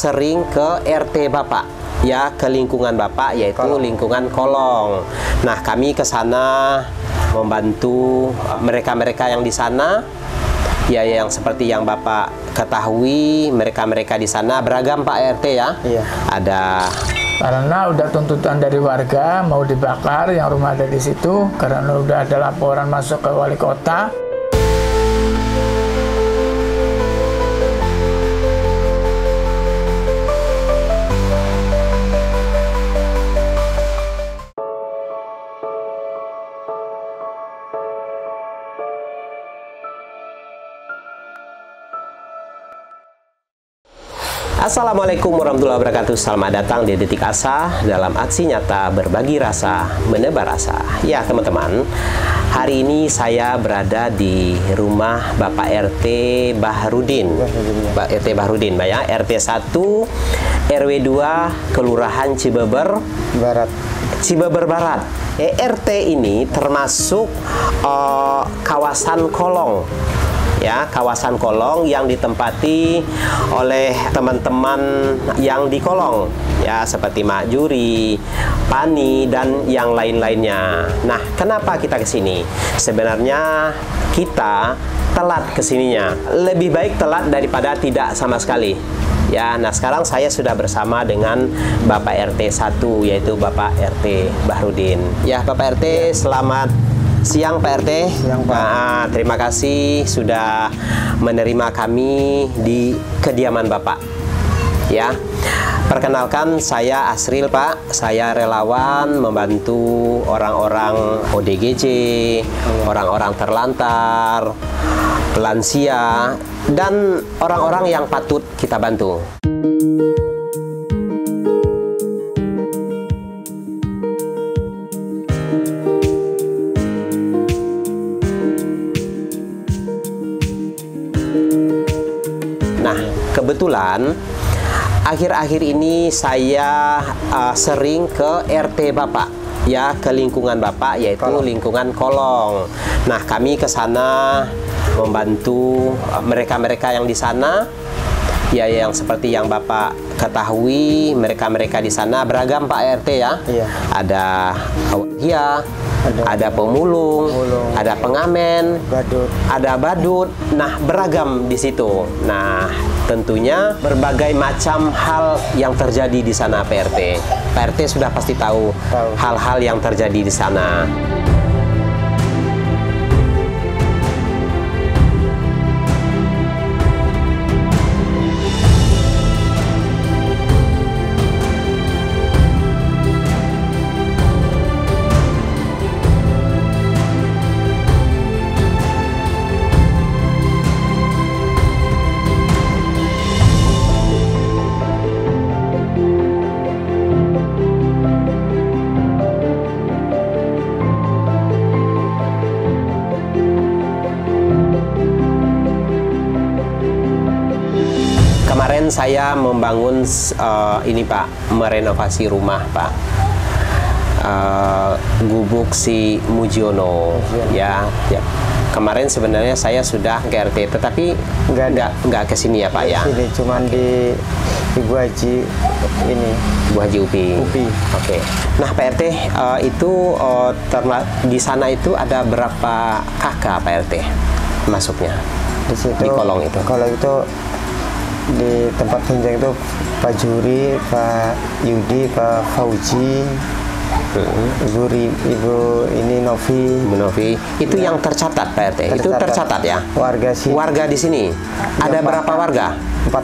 sering ke RT Bapak, ya, ke lingkungan Bapak, yaitu lingkungan Kolong. Nah, kami ke sana membantu mereka-mereka yang di sana, ya, yang seperti yang Bapak ketahui, mereka-mereka di sana beragam Pak RT, ya. Iya. Ada Karena udah tuntutan dari warga mau dibakar yang rumah ada di situ, karena udah ada laporan masuk ke wali kota. Assalamualaikum warahmatullahi wabarakatuh. Selamat datang di Detik Asa dalam aksi nyata berbagi rasa, menebar rasa. Ya teman-teman, hari ini saya berada di rumah Bapak RT Bahrudin. Pak RT Bahrudin, Mbak, ya, RT 1 RW 2 Kelurahan Cibeber Barat. Cibeber Barat. RT ini termasuk kawasan Kolong. Ya, kawasan Kolong yang ditempati oleh teman-teman yang di Kolong, ya, seperti Mak Juri, Pani, dan yang lain-lainnya. Nah, kenapa kita ke sini? Sebenarnya kita telat kesininya. Lebih baik telat daripada tidak sama sekali. Ya, nah sekarang saya sudah bersama dengan Bapak RT 1, yaitu Bapak RT Bahrudin. Ya, Bapak RT, selamat siang Pak RT. Siang, Pak. Nah, terima kasih sudah menerima kami di kediaman Bapak. Ya, perkenalkan saya Asril, Pak. Saya relawan membantu orang-orang ODGJ, orang-orang terlantar, lansia, dan orang-orang yang patut kita bantu. Nah, kebetulan akhir-akhir ini saya sering ke RT Bapak, ya, ke lingkungan Bapak, yaitu lingkungan Kolong. Nah, kami ke sana membantu mereka-mereka yang di sana, ya, yang seperti yang Bapak ketahui, mereka-mereka di sana beragam Pak RT, ya. Iya. Ada ada pemulung, ada pengamen, ada badut. Nah, beragam di situ. Nah, tentunya berbagai macam hal yang terjadi di sana Pak RT. Pak RT sudah pasti tahu hal-hal yang terjadi di sana. Kemarin saya membangun ini Pak, merenovasi rumah Pak, Gubuk Si Mujiono, ya. Kemarin sebenarnya saya sudah ke RT, tetapi nggak ke sini ya Pak, ya. Sini cuman di Ibu Haji ini. Ibu Haji Upi. Oke. Nah Pak RT, itu di sana itu ada berapa kakak Pak RT masuknya? Di situ, di Kolong itu. Kalau itu di tempat tunjang itu Pak Juri, Pak Yudi, Pak Fauji, Ibu ini Novi. Ibu Novi. Itu yang tercatat Pak RT. Itu tercatat ya. Warga sih. Warga di sini. Ada berapa warga? 4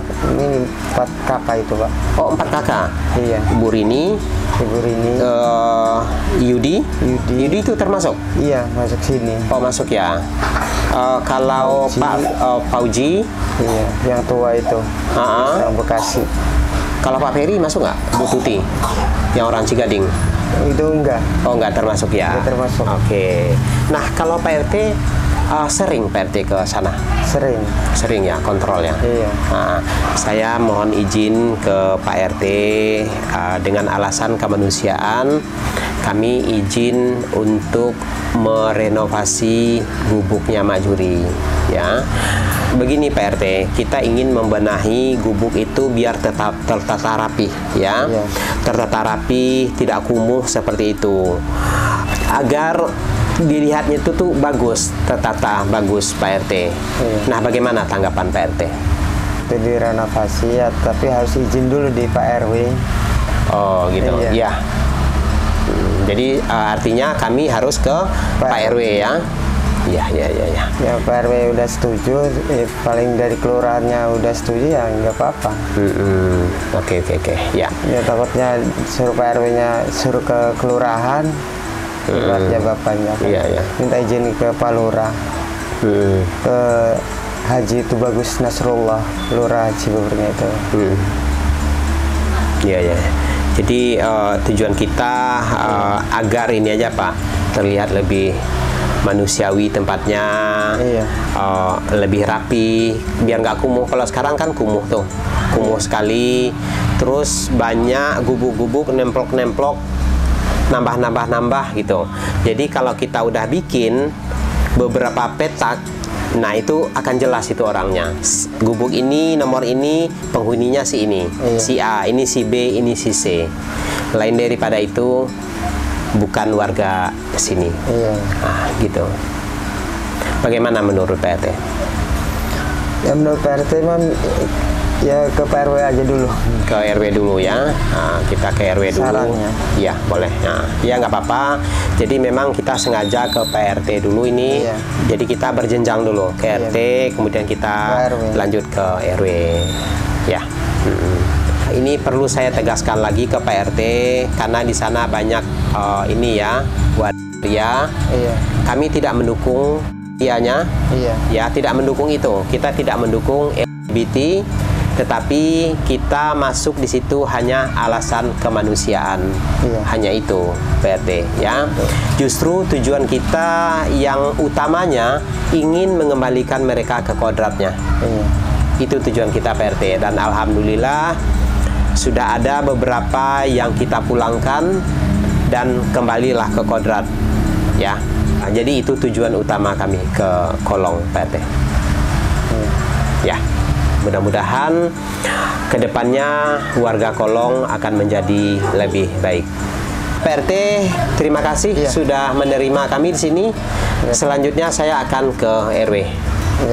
kakak itu Pak. Oh, 4 kakak. Iya. Ibu Rini. Yudi itu termasuk? Iya, masuk sini. Oh, masuk ya. Kalau Pak Fauji, iya, yang tua itu, yang Bekasi. Kalau Pak Ferry masuk nggak? Bu Tuti, yang orang Cigading? Itu enggak. Oh, nggak termasuk ya? Nggak termasuk. Oke. Nah, kalau Pak RT sering Pak RT ke sana? Sering ya, kontrol ya? Iya. Nah, saya mohon izin ke Pak RT dengan alasan kemanusiaan. kami izin untuk merenovasi gubuknya Mak Juri, ya. Begini Pak RT, kita ingin membenahi gubuk itu biar tetap tertata rapi, ya. Tertata rapi, tidak kumuh seperti itu. Agar dilihatnya itu tuh bagus, tertata bagus Pak RT. Nah, bagaimana tanggapan Pak RT? Itu direnovasi ya, tapi harus izin dulu di Pak RW. Oh gitu, ya. Jadi artinya kami harus ke Pak RW ya. Ya. Ya Pak RW udah setuju, paling dari kelurahannya udah setuju ya nggak apa-apa. Oke. Ya. Ya takutnya suruh Pak RW-nya suruh ke kelurahan, ibaratnya bapaknya kan. Iya. Minta izin ke Pak Lurah. Ke Haji itu bagus Nasrullah, Lurah Cibebernya itu. Iya. Jadi tujuan kita agar ini aja Pak terlihat lebih manusiawi tempatnya, lebih rapi, biar nggak kumuh. Kalau sekarang kan kumuh tuh, kumuh sekali. Terus banyak gubuk-gubuk nemplok-nemplok, nambah gitu. Jadi kalau kita udah bikin beberapa petak, nah itu akan jelas itu orangnya. Gubuk ini, nomor ini, penghuninya si ini, si A, ini si B, ini si C. Lain daripada itu, bukan warga sini. Gitu. Bagaimana menurut Pak RT? Ya menurut Pak RT ya ke Pak RW aja dulu. Ke RW dulu ya. Kita ke RW dulu. Sarannya. Ya boleh. Ya nggak apa-apa. Jadi memang kita sengaja ke Pak RT dulu ini. Jadi kita berjenjang dulu ke RT, kemudian kita lanjut ke RW. Ya. Ini perlu saya tegaskan lagi ke Pak RT karena di sana banyak ini ya waria. Kami tidak mendukung ianya. Ya, tidak mendukung itu. Kita tidak mendukung LGBT, tetapi kita masuk di situ hanya alasan kemanusiaan. Hanya itu Pak RT ya. Justru tujuan kita yang utamanya ingin mengembalikan mereka ke kodratnya. Itu tujuan kita Pak RT, dan alhamdulillah sudah ada beberapa yang kita pulangkan dan kembalilah ke kodrat ya. Jadi itu tujuan utama kami ke Kolong Pak RT. Ya, mudah-mudahan kedepannya warga Kolong akan menjadi lebih baik. Pak RT, terima kasih sudah menerima kami di sini. Selanjutnya saya akan ke RW.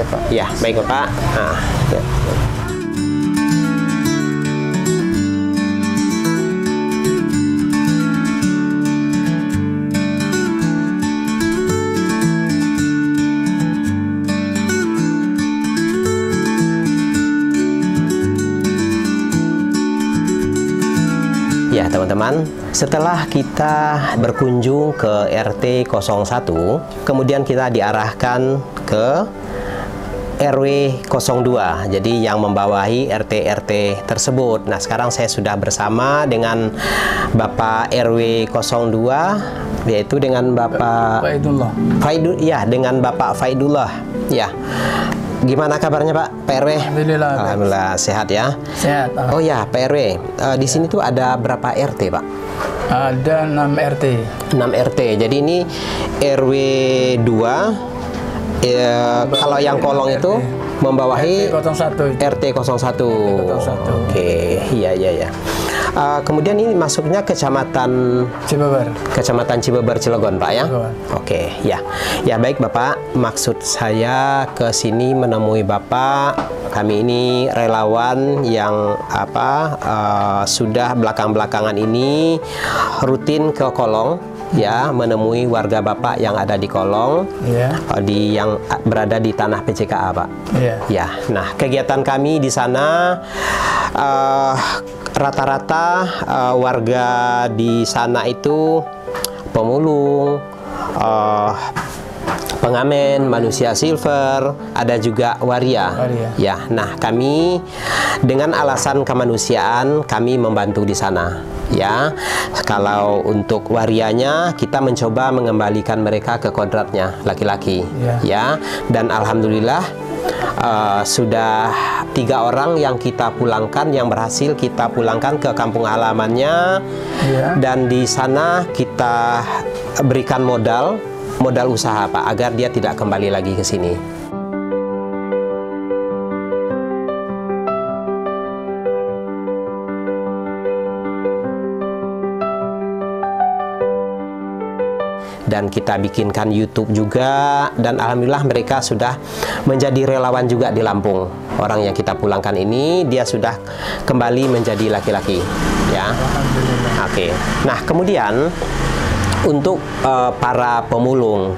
Pak. Ya, baik Pak. Ya teman-teman, setelah kita berkunjung ke RT 01, kemudian kita diarahkan ke RW 02, jadi yang membawahi RT-RT tersebut. Nah sekarang saya sudah bersama dengan Bapak RW 02, yaitu dengan Bapak Faidullah. Dengan Bapak Faidullah. Ya. Gimana kabarnya Pak RW? Alhamdulillah sehat ya. Sehat. Oh ya Pak RW, di sini tuh ada berapa RT Pak? Ada 6 RT. 6 RT. Jadi ini RW 2. Kalau yang Kolong itu membawahi RT 01. Oke, iya. Kemudian ini masuknya Kecamatan Cibeber Cilegon Pak ya. Oke, ya. Ya baik Bapak, maksud saya ke sini menemui Bapak. Kami ini relawan yang sudah belakang-belakangan ini rutin ke Kolong ya, menemui warga Bapak yang ada di Kolong, yang berada di tanah PCKA Pak. Ya, nah kegiatan kami di sana rata-rata warga di sana itu pemulung, pengamen, manusia silver, ada juga waria. Ya, nah kami dengan alasan kemanusiaan kami membantu di sana. Ya, kalau untuk warianya kita mencoba mengembalikan mereka ke kodratnya laki-laki. Ya, dan alhamdulillah sudah 3 orang yang kita pulangkan, yang berhasil kita pulangkan ke kampung halamannya. Dan di sana kita berikan modal usaha, Pak, agar dia tidak kembali lagi ke sini. Dan kita bikinkan YouTube juga, dan alhamdulillah mereka sudah menjadi relawan juga di Lampung. Orang yang kita pulangkan ini dia sudah kembali menjadi laki-laki, ya. Oke. Nah, kemudian untuk para pemulung,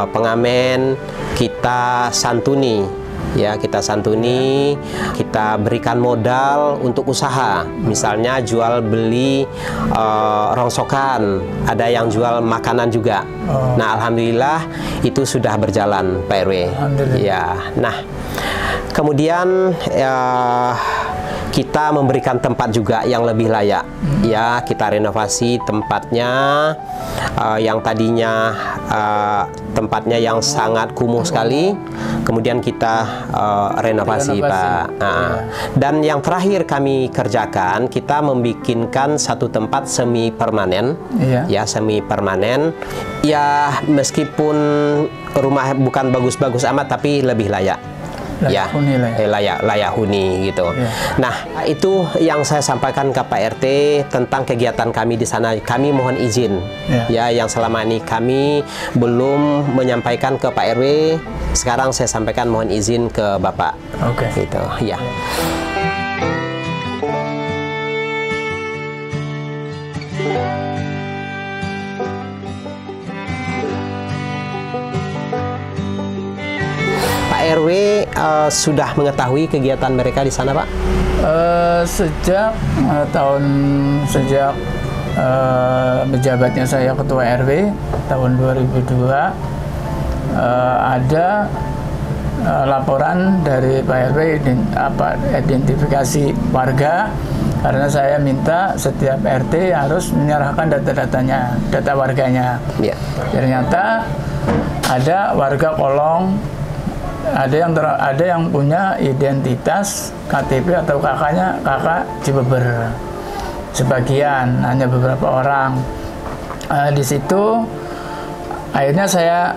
pengamen, kita santuni. Ya, kita santuni, kita berikan modal untuk usaha, misalnya jual beli rongsokan, ada yang jual makanan juga. Nah, alhamdulillah itu sudah berjalan, Pak RW. Ya, nah kemudian kita memberikan tempat juga yang lebih layak. Ya, kita renovasi tempatnya yang tadinya tempatnya yang sangat kumuh sekali, kemudian kita renovasi, Pak. Dan yang terakhir kami kerjakan, kita membikinkan satu tempat semi permanen, ya, semi permanen. Ya, meskipun rumah bukan bagus-bagus amat, tapi lebih layak. Layak huni gitu. Nah, itu yang saya sampaikan ke Pak RT tentang kegiatan kami di sana. Kami mohon izin, ya, yang selama ini kami belum menyampaikan ke Pak RW. Sekarang saya sampaikan mohon izin ke Bapak. Gitu, ya. RW sudah mengetahui kegiatan mereka di sana, Pak? Sejak menjabatnya saya Ketua RW tahun 2002, ada laporan dari Pak RW identifikasi warga, karena saya minta setiap RT harus menyerahkan data-datanya, data warganya. Ternyata ada warga Kolong, ada yang punya identitas KTP atau kakaknya kakak Cibeber, sebagian, hanya beberapa orang. Di situ akhirnya saya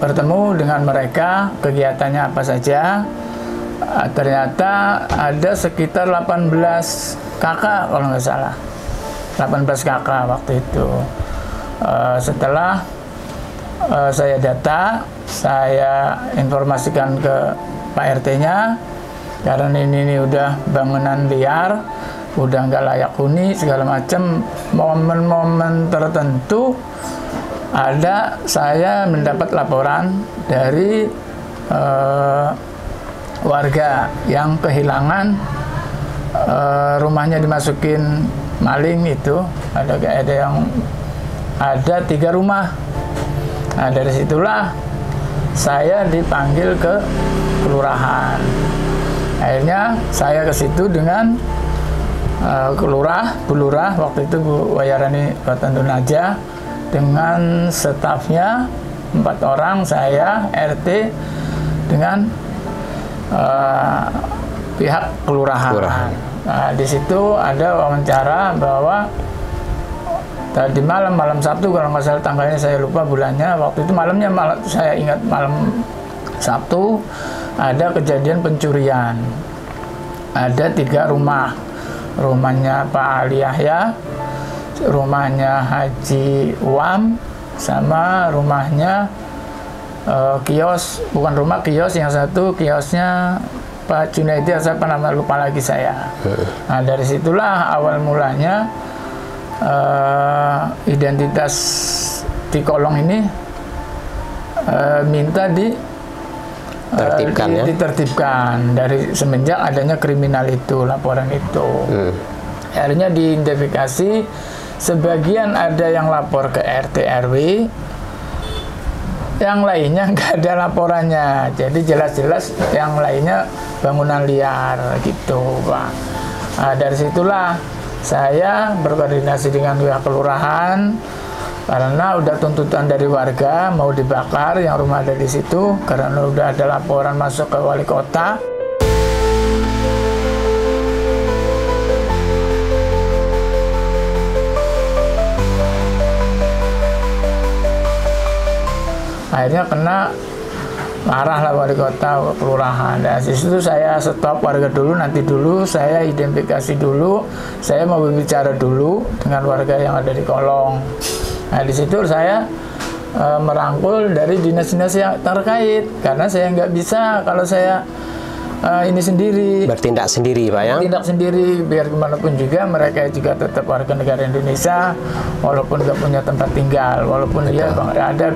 bertemu dengan mereka, kegiatannya apa saja. Ternyata ada sekitar 18 kakak kalau nggak salah, 18 kakak waktu itu. Setelah saya data, saya informasikan ke Pak RT-nya, karena ini udah bangunan liar, udah nggak layak huni segala macam. Momen-momen tertentu ada saya mendapat laporan dari warga yang kehilangan rumahnya dimasukin maling. Itu ada 3 rumah. Nah, dari situlah saya dipanggil ke kelurahan. Akhirnya saya ke situ dengan Bu Lurah waktu itu, Bu Wayarani Batandunaja, dengan stafnya 4 orang, saya, RT, dengan pihak kelurahan. Nah, di situ ada wawancara bahwa tadi malam Sabtu, kalau nggak salah tanggalnya saya lupa bulannya, waktu itu malamnya, saya ingat malam Sabtu ada kejadian pencurian. Ada 3 rumah, rumahnya Pak Ali Yahya, rumahnya Haji Uam, sama rumahnya kios, bukan rumah, kios, yang satu kiosnya Pak Junaidi, siapa nama lupa lagi saya. Nah, dari situlah awal mulanya identitas di Kolong ini minta ditertibkan dari semenjak adanya kriminal itu, laporan itu. Akhirnya diidentifikasi, sebagian ada yang lapor ke RT RW, yang lainnya nggak ada laporannya. Jadi jelas-jelas yang lainnya bangunan liar gitu, Pak. Nah, dari situlah saya berkoordinasi dengan pihak kelurahan, Karena udah tuntutan dari warga mau dibakar yang rumah ada di situ, karena udah ada laporan masuk ke wali kota. Akhirnya kena, marah lah wali kota, kelurahan. Dan di situ saya stop warga dulu, nanti dulu saya identifikasi dulu, saya mau berbicara dulu dengan warga yang ada di kolong. Nah di situ saya merangkul dari dinas-dinas yang terkait, karena saya nggak bisa kalau saya ini sendiri. Bertindak sendiri, Pak ya? Bertindak sendiri, biar gimana pun juga mereka juga tetap warga negara Indonesia, walaupun nggak punya tempat tinggal, walaupun dia ada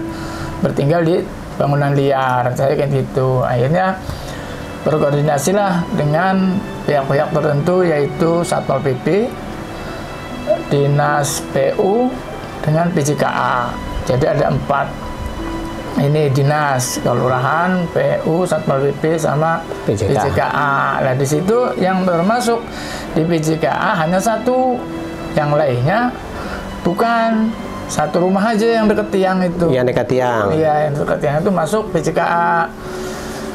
bertinggal di bangunan liar, saya kayak gitu. Akhirnya berkoordinasi lah dengan pihak-pihak tertentu, yaitu Satpol PP, Dinas PU, dengan PJKA. Jadi ada 4 ini dinas, kelurahan, PU, Satpol PP, sama PJKA. Nah di situ yang termasuk di PJKA hanya 1, yang lainnya bukan. 1 rumah aja yang deket tiang itu. Yang dekat tiang. Iya, yang dekat tiang itu masuk PJKA.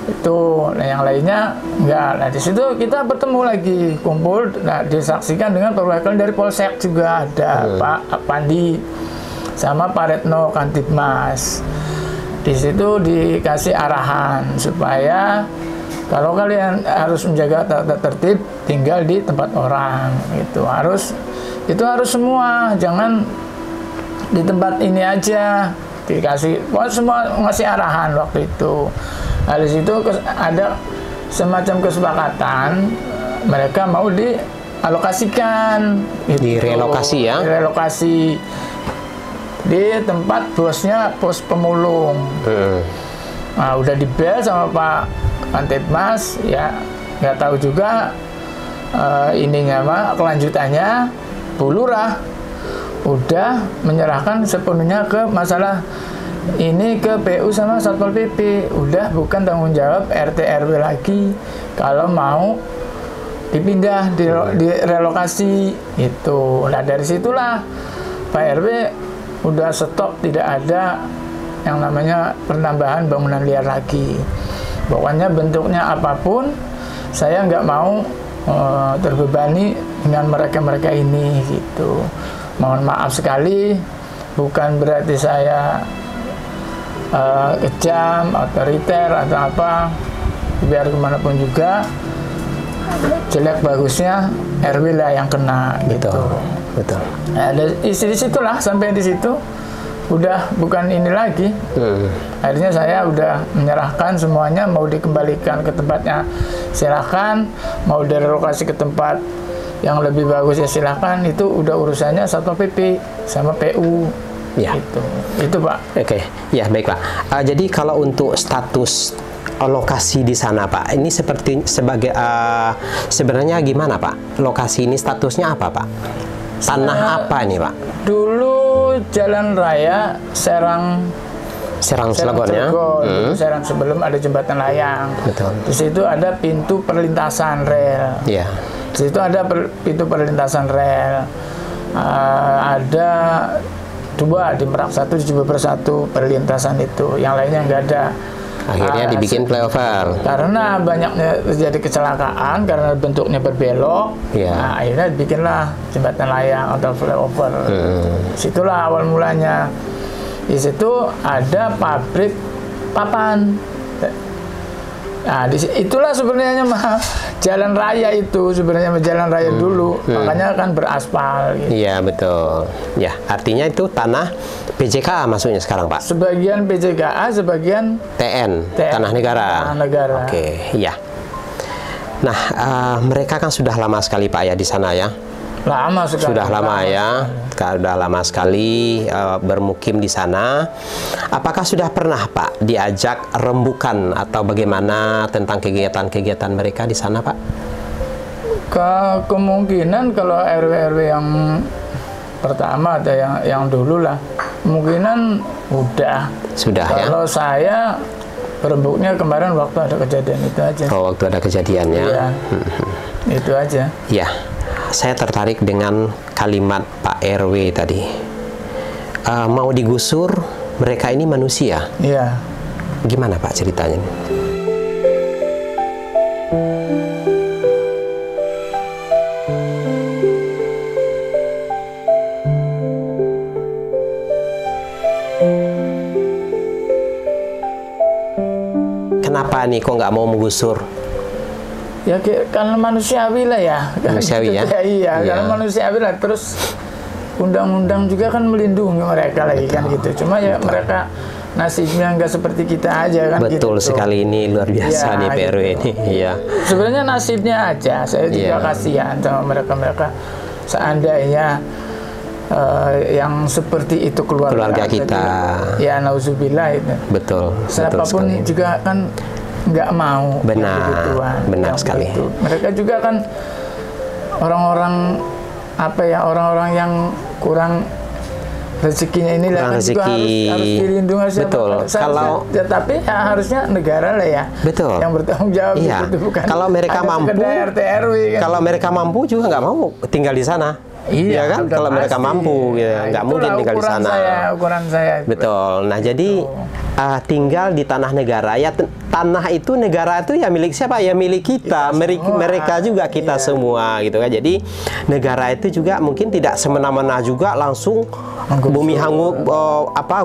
Itu, nah yang lainnya enggak. Nah di situ kita bertemu lagi, kumpul, nah disaksikan dengan perwakilan dari Polsek juga ada Pak Pandi sama Pak Retno Kantipmas. Di situ dikasih arahan supaya kalau kalian harus menjaga tata tertib, tinggal di tempat orang. Itu harus semua, jangan di tempat ini aja. Dikasih, semua ngasih arahan waktu itu. Nah, di situ ada semacam kesepakatan mereka mau dialokasikan, gitu. Direlokasi ya? Direlokasi di tempat bosnya, pos pemulung. Nah, udah dibel sama Pak Kantipmas, ya nggak tahu juga ininya mah kelanjutannya. Bu Lurah udah menyerahkan sepenuhnya ke masalah ini ke PU sama Satpol PP. Udah bukan tanggung jawab RT RW lagi kalau mau dipindah, direlokasi itu. Nah dari situlah Pak RW udah stop, tidak ada yang namanya penambahan bangunan liar lagi. Pokoknya bentuknya apapun saya nggak mau terbebani dengan mereka-mereka ini gitu. Mohon maaf sekali, bukan berarti saya kejam, otoriter atau apa. Biar kemana pun juga, jelek bagusnya RW lah yang kena gitu. Betul. Nah, di situlah, sampai di situ udah bukan ini lagi. Akhirnya saya udah menyerahkan semuanya, mau dikembalikan ke tempatnya silahkan, mau direlokasi ke tempat yang lebih bagus ya silahkan. Itu udah urusannya Satpol PP sama PU. Ya. Itu Pak. Oke, ya baik Pak. Jadi kalau untuk status lokasi di sana Pak, ini sebagai sebenarnya gimana Pak? Lokasi ini statusnya apa Pak? Tanah apa ini Pak? Dulu jalan raya Serang Cilegon ya. Serang sebelum ada jembatan layang. Betul. Di situ ada pintu perlintasan rel. Iya. Di situ ada pintu perlintasan rel. Ada 2 di Merak 1, di Cibubur 1 perlintasan itu. Yang lainnya nggak ada. Akhirnya dibikin flyover. Karena banyaknya terjadi kecelakaan karena bentuknya berbelok. Iya. Nah, akhirnya bikinlah jembatan layang atau flyover. Situlah awal mulanya. Di situ ada pabrik papan. Nah, itulah sebenarnya mah jalan raya itu sebenarnya jalan raya dulu, makanya kan beraspal. Gitu. Iya betul. Ya artinya itu tanah PJKA maksudnya sekarang Pak. Sebagian PJKA, sebagian TN, Tanah Negara. Tanah Negara. Oke, iya. Nah mereka kan sudah lama sekali Pak ya di sana ya. Lama sekali. Sudah lama ya, sudah lama sekali bermukim di sana. Apakah sudah pernah Pak diajak rembukan atau bagaimana tentang kegiatan-kegiatan mereka di sana Pak? Kemungkinan kalau RW-RW yang pertama atau yang dulu lah, kemungkinan udah. Sudah ya. Kalau saya berembuknya kemarin waktu ada kejadian itu aja. Oh waktu ada kejadian ya. Iya. Itu aja. Ya. Saya tertarik dengan kalimat Pak RW tadi. mau digusur, mereka ini manusia. Iya. Gimana Pak ceritanya? Kenapa nih kok nggak mau menggusur? Ya karena manusiawi lah ya. Manusiawi ya? Iya, karena manusiawi lah. Terus undang-undang juga kan melindungi mereka lagi kan gitu. Cuma ya mereka nasibnya nggak seperti kita aja kan. Betul gitu. Sekali, ini luar biasa nih PRW gitu. Ini. Iya. Sebenarnya nasibnya aja. Saya juga kasihan sama mereka-mereka. Seandainya yang seperti itu keluarga kita. Ya nauzubillah itu. Betul. Siapapun juga kan nggak mau. Benar sekali. Itu. Mereka juga kan orang-orang orang-orang yang kurang rezekinya ini lah kan juga harus dilindungi. Betul. Kalau tapi ya harusnya negara lah ya. Betul. Yang bertanggung jawab itu bukan. Kalau mereka mampu, RT RW kan. Kalau mereka mampu juga nggak mau tinggal di sana. Iya kan, kalau mereka mampu, ya, nggak mungkin tinggal di sana. Ukuran saya. Betul. Nah jadi tinggal di tanah negara, ya tanah itu negara itu ya milik siapa? Ya milik kita, mereka juga kita semua, gitu kan. Jadi negara itu juga mungkin tidak semena-mena juga langsung bumi hangus,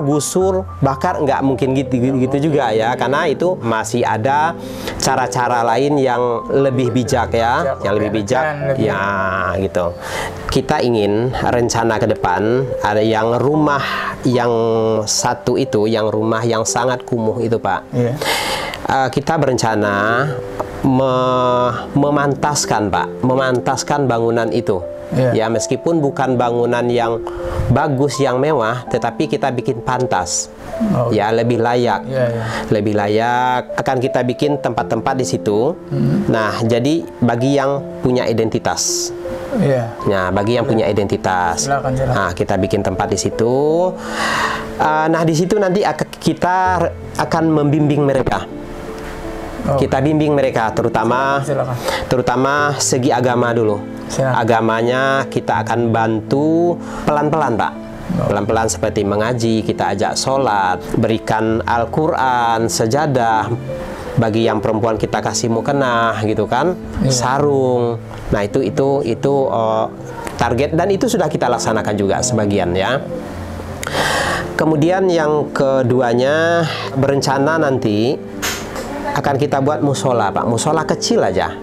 gusur, bakar, nggak mungkin gitu juga ya, karena itu masih ada cara-cara lain yang lebih bijak ya, yang lebih bijak ya gitu. Kita ingin rencana ke depan ada yang rumah yang satu itu, yang rumah yang sangat kumuh itu Pak. Kita berencana memantaskan Pak, memantaskan bangunan itu. Ya meskipun bukan bangunan yang bagus, yang mewah, tetapi kita bikin pantas. Ya lebih layak, lebih layak. Akan kita bikin tempat-tempat di situ. Nah jadi bagi yang punya identitas. Nah, bagi yang punya identitas, nah kita bikin tempat di situ. Nah di situ nanti kita akan membimbing mereka. Kita bimbing mereka, terutama segi agama dulu. Agamanya kita akan bantu pelan-pelan Pak. Pelan-pelan seperti mengaji, kita ajak sholat, berikan Al-Quran, sejadah. Bagi yang perempuan kita kasih mukena gitu kan, sarung. Nah itu target, dan itu sudah kita laksanakan juga sebagian ya. Kemudian yang keduanya berencana nanti akan kita buat musola Pak, musola kecil aja.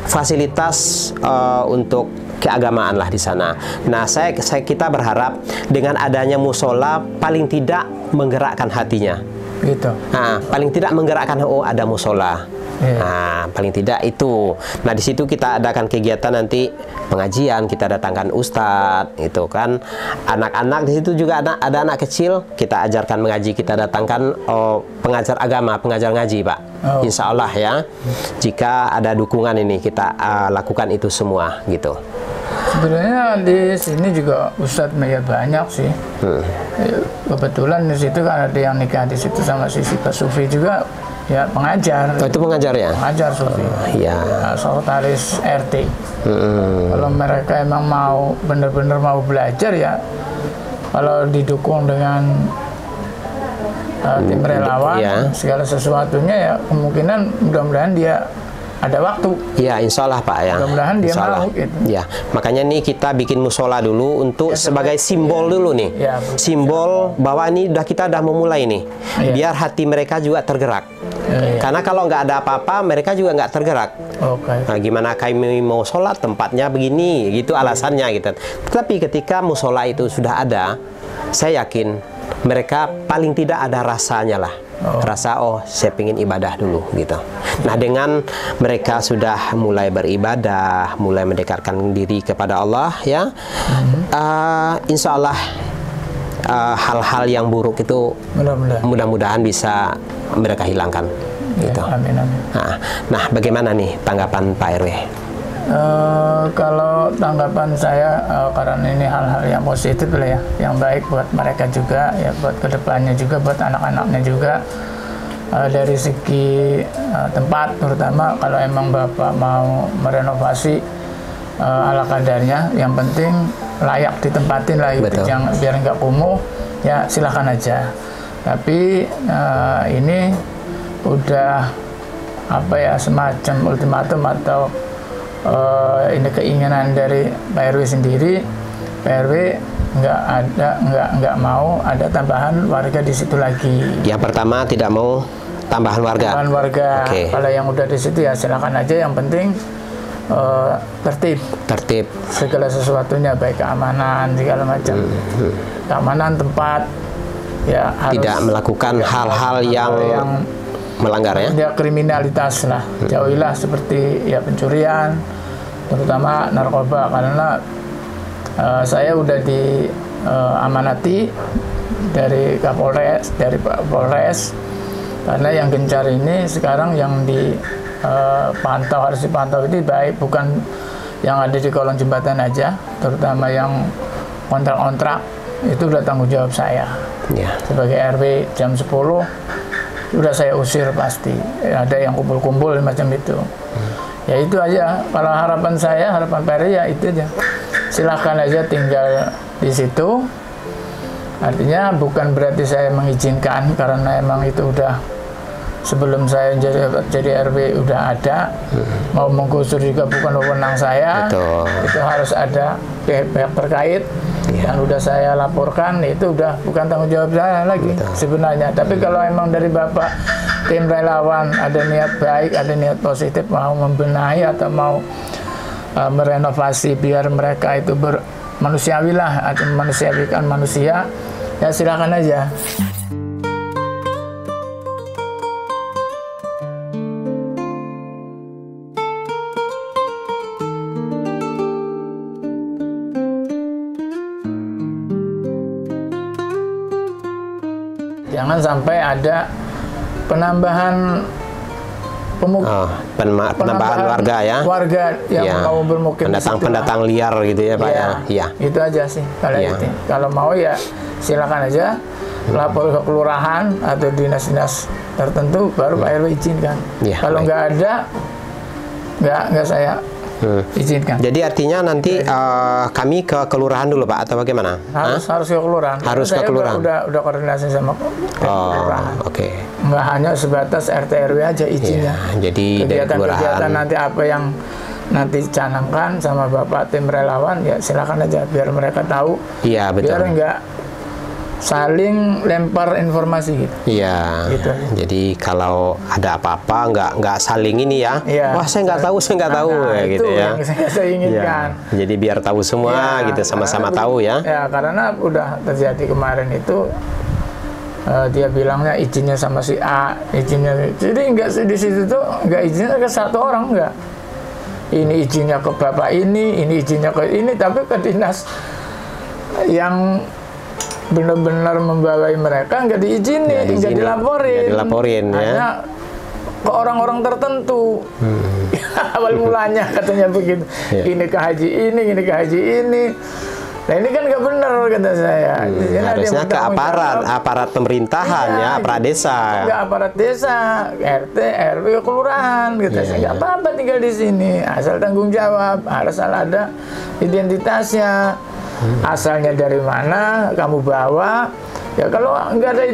Fasilitas untuk keagamaan lah di sana. Nah kita berharap dengan adanya musola paling tidak menggerakkan hatinya. Gitu. Nah, paling tidak menggerakkan ada musola. Nah, paling tidak itu. Nah, di situ kita adakan kegiatan nanti pengajian, kita datangkan ustadz, itu kan. Anak-anak di situ juga ada anak kecil, kita ajarkan mengaji, kita datangkan pengajar agama, pengajar ngaji, Pak. Insya Allah ya. Jika ada dukungan ini kita lakukan itu semua gitu. Sebenarnya di sini juga Ustadz ya banyak sih. Kebetulan di situ kan ada yang nikah di situ sama si Pak Sufi juga, ya pengajar. Oh, itu pengajar ya? Pengajar Sufi. Iya. Sekretaris RT. Kalau mereka emang mau benar-benar mau belajar ya, kalau didukung dengan tim relawan, segala sesuatunya ya kemungkinan mudah-mudahan dia ada waktu. Ya, insya Allah Pak ya. Mudah-mudahan dia mau gitu. Ya, makanya nih kita bikin musola dulu untuk sebagai simbol dulu nih. Simbol bahwa ini kita udah memulai nih. Biar hati mereka juga tergerak. Karena kalau nggak ada apa-apa, mereka juga nggak tergerak. Nah, gimana kami mau sholat tempatnya begini, gitu alasannya gitu. Tapi ketika musola itu sudah ada, saya yakin mereka paling tidak ada rasanya lah. Rasa saya pengen ibadah dulu gitu. Nah dengan mereka sudah mulai beribadah, mulai mendekatkan diri kepada Allah ya, insya Allah hal-hal yang buruk itu mudah-mudahan bisa mereka hilangkan gitu. Amin, amin. Nah bagaimana nih tanggapan Pak RW? Kalau tanggapan saya karena ini hal-hal yang positif lah ya, yang baik buat mereka juga ya, buat kedepannya juga, buat anak-anaknya juga. Dari segi tempat, terutama kalau emang Bapak mau merenovasi ala kadarnya, yang penting layak ditempatin lah gitu, jangan biar nggak kumuh, ya silakan aja. Tapi ini udah apa ya, semacam ultimatum atau ini keinginan dari Pak RW sendiri. Pak RW nggak mau ada tambahan warga di situ lagi. Yang pertama tidak mau tambahan warga. Tambahan warga. Kalau yang udah di situ ya silakan aja. Yang penting tertib segala sesuatunya, baik keamanan segala macam, keamanan tempat, ya harus tidak melakukan hal-hal yang melanggar ya kriminalitas lah, jauhilah seperti ya pencurian, terutama narkoba, karena saya udah diamanati dari Kapolres, dari Pak Polres, karena yang gencar ini sekarang yang harus dipantau itu baik, bukan yang ada di kolong jembatan aja, terutama yang kontrak-kontrak itu udah tanggung jawab saya. Sebagai RW jam 10 udah saya usir pasti. Ada yang kumpul-kumpul macam itu. Ya itu aja. Kalau harapan saya, harapan Pak RW ya itu aja. Silahkan aja tinggal di situ. Artinya bukan berarti saya mengizinkan, karena emang itu udah sebelum saya jadi RW udah ada. Mau menggusur juga bukan wewenang saya. Itu harus ada pihak terkait yang udah saya laporkan, itu udah bukan tanggung jawab saya lagi sebenarnya. Tapi kalau emang dari Bapak tim relawan ada niat baik, ada niat positif, mau membenahi atau mau merenovasi biar mereka itu bermanusiawi lah, atau memanusiawikan manusia, ya silakan aja. Jangan sampai ada penambahan penambahan warga ya. Warga yang mau bermukim, pendatang liar gitu ya Pak ya. Itu aja sih kalau itu. Kalau mau ya silakan aja lapor ke kelurahan atau dinas-dinas tertentu, baru Pak RW izinkan. Kalau nggak ada, nggak saya izinkan. Jadi artinya nanti kami ke kelurahan dulu Pak, atau bagaimana? Harus ke kelurahan. Harus ke kelurahan. Udah koordinasi sama kelurahan. Nggak hanya sebatas RT RW aja izinnya. Jadi kegiatan nanti apa yang nanti canangkan sama Bapak tim relawan, ya silakan aja biar mereka tahu. Iya betul. Biar nggak saling lempar informasi gitu. Iya. Gitu. Jadi kalau ada apa-apa nggak saling ini ya. Wah saya nggak tahu, ya, gitu ya. Yang saya inginkan. Jadi biar tahu semua gitu, sama-sama tahu ya. Ya karena udah terjadi kemarin itu. Dia bilangnya izinnya sama si A, izinnya. Jadi nggak di situ tuh nggak izinnya ke satu orang, nggak. Ini izinnya ke bapak ini izinnya ke ini, tapi ke dinas yang benar-benar membawai mereka nggak diizinin, nggak dilaporin, ya. Ke orang-orang tertentu. Awal mulanya katanya begitu. Ini ke haji ini ke haji ini. Nah ini kan nggak benar kata saya. Harusnya ke aparat pemerintahan ya, aparat desa. Nggak aparat desa, RT, RW, kelurahan. Kata saya nggak apa-apa tinggal di sini, asal tanggung jawab, asal ada identitasnya. Asalnya dari mana kamu bawa, ya kalau nggak ada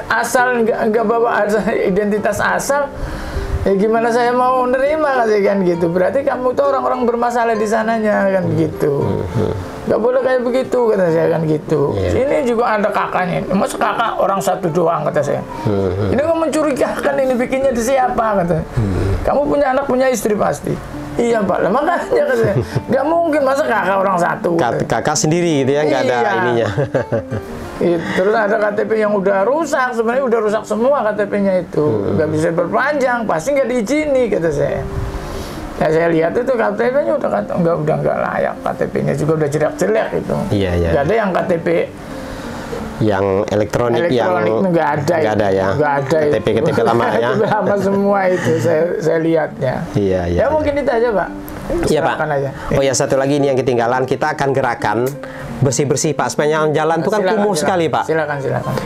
asal, nggak bawa identitas asal, ya gimana saya mau nerima kan gitu. Berarti kamu tuh orang-orang bermasalah di sananya kan gitu. Nggak boleh kayak begitu kata saya kan gitu. Ini juga ada kakaknya, masa kakak orang satu doang kata saya. Ini kok mencurigakan, ini bikinnya di siapa kata. Kamu punya anak, punya istri pasti. Iya Pak, makanya kan saya nggak mungkin masa kakak orang satu. Kakak sendiri gitu ya, nggak ada ininya. Terus ada KTP yang udah rusak, sebenarnya udah rusak semua KTP-nya itu, nggak bisa berpanjang, pasti nggak diizini kata saya. Ya saya lihat itu KTP-nya udah nggak layak, KTP-nya juga udah jelek-jelek itu. Nggak ada yang KTP yang elektronik yang nggak ada ya. KTP lama ya. KTP lama semua itu saya lihatnya. Ya mungkin itu aja Pak. Iya Pak. Silakan aja. Oh ya, satu lagi ini yang ketinggalan, kita akan gerakan bersih-bersih Pak. Sepanjang jalan itu kan kumuh sekali Pak. Silakan.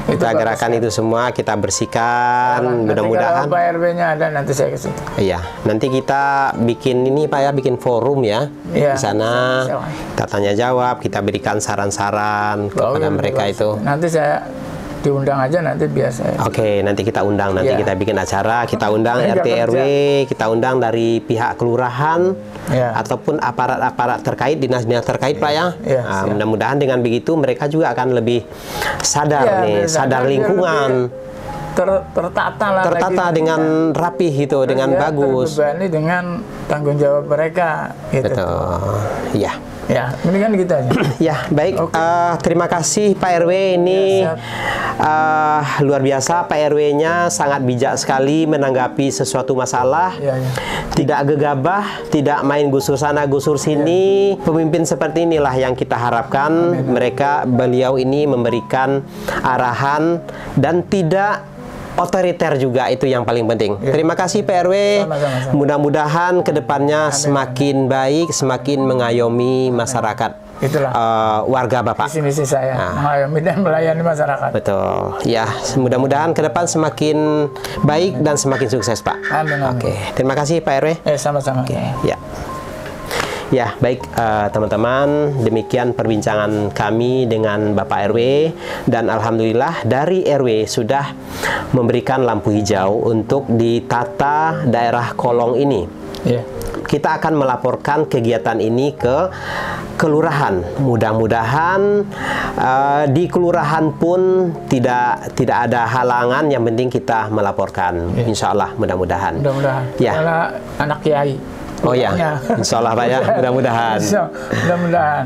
Kita gerakan itu semua, kita bersihkan. Mudah-mudahan. Pak RW-nya ada, nanti saya ke situ. Iya, nanti kita bikin ini Pak ya, bikin forum ya. Iya, Di sana silakan. kita tanya jawab, kita berikan saran-saran kepada mereka itu. Nanti saya diundang aja, nanti biasa. Oke, nanti kita undang, nanti Iya. kita bikin acara, kita undang Ini RT nggak RW, kita undang dari pihak kelurahan Iya. ataupun aparat-aparat terkait, dinas-dinas terkait Pak ya. Iya, Nah, siap. mudah-mudahan dengan begitu mereka juga akan lebih sadar Iya, nih, biar sadar biar lingkungan, tertata lah, tertata lagi. dengan rapih gitu, dengan Ya, bagus. terbebani dengan tanggung jawab mereka gitu. Betul. Iya. Ya, mendingan gitu aja. Ya, baik. Oke. Terima kasih Pak RW ini. Ya, Luar biasa, Pak RW-nya sangat bijak sekali menanggapi sesuatu masalah. Ya. Tidak gegabah, tidak main gusur sana gusur sini. Pemimpin seperti inilah yang kita harapkan. Beliau ini memberikan arahan dan tidak otoriter juga, itu yang paling penting. Terima kasih Pak RW. Sama-sama. Mudah-mudahan kedepannya semakin baik, semakin mengayomi masyarakat. Itulah Warga Bapak. visi-misi saya, mengayomi dan melayani masyarakat. Betul. Ya, mudah-mudahan ke depan semakin baik dan semakin sukses, Pak. Amin. Oke. Terima kasih Pak RW. Sama-sama. Ya. Ya, baik teman-teman, demikian perbincangan kami dengan Bapak RW, dan alhamdulillah dari RW sudah memberikan lampu hijau untuk ditata daerah kolong ini. Ya. Kita akan melaporkan kegiatan ini ke kelurahan. Mudah-mudahan di kelurahan pun tidak ada halangan. Yang penting kita melaporkan. Insya Allah, mudah-mudahan. Mudah-mudahan. Ya. Karena anak kiai. Oh ya, insya Allah Pak ya, mudah-mudahan. Mudah-mudahan.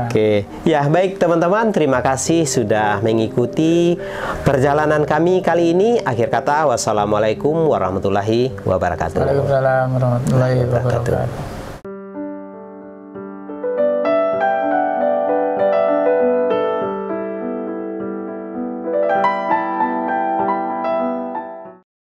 Oke, ya baik teman-teman, terima kasih sudah mengikuti perjalanan kami kali ini. Akhir kata, wassalamualaikum warahmatullahi wabarakatuh. Waalaikumsalam warahmatullahi wabarakatuh.